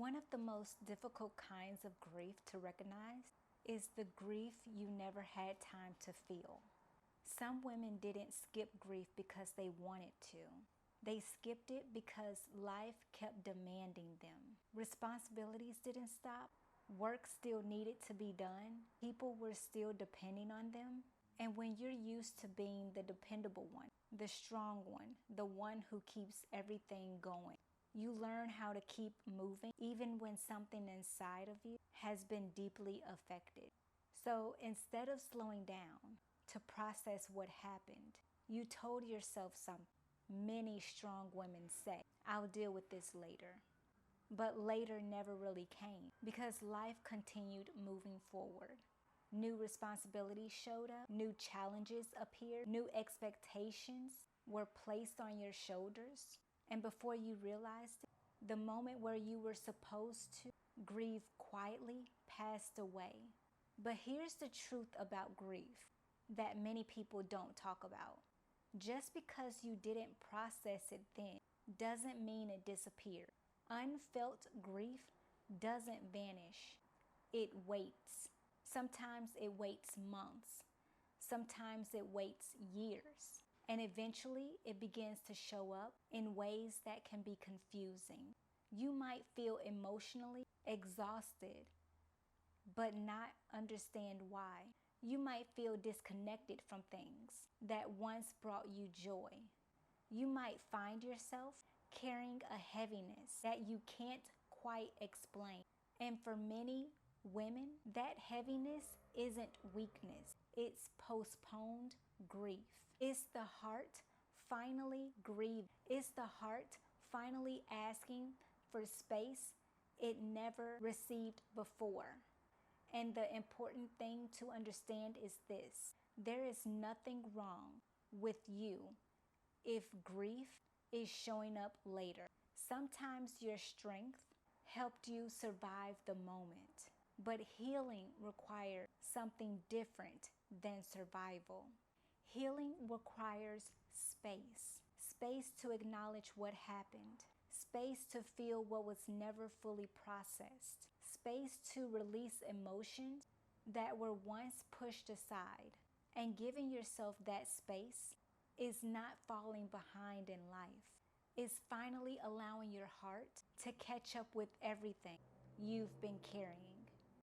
One of the most difficult kinds of grief to recognize is the grief you never had time to feel. Some women didn't skip grief because they wanted to. They skipped it because life kept demanding them. Responsibilities didn't stop. Work still needed to be done. People were still depending on them. And when you're used to being the dependable one, the strong one, the one who keeps everything going, you learn how to keep moving even when something inside of you has been deeply affected. So instead of slowing down to process what happened, you told yourself something many strong women say, "I'll deal with this later." But later never really came because life continued moving forward. New responsibilities showed up, new challenges appeared, new expectations were placed on your shoulders. And before you realized it, the moment where you were supposed to grieve quietly passed away. But here's the truth about grief that many people don't talk about. Just because you didn't process it then doesn't mean it disappeared. Unfelt grief doesn't vanish. It waits. Sometimes it waits months. Sometimes it waits years. And eventually it begins to show up in ways that can be confusing. You might feel emotionally exhausted, but not understand why. You might feel disconnected from things that once brought you joy. You might find yourself carrying a heaviness that you can't quite explain. And for many women, that heaviness isn't weakness. It's postponed grief. It's the heart finally grieving. It's the heart finally asking for space it never received before. And the important thing to understand is this: there is nothing wrong with you if grief is showing up later. Sometimes your strength helped you survive the moment, but healing requires something different than survival. Healing requires space. Space to acknowledge what happened. Space to feel what was never fully processed. Space to release emotions that were once pushed aside. And giving yourself that space is not falling behind in life. It's finally allowing your heart to catch up with everything you've been carrying.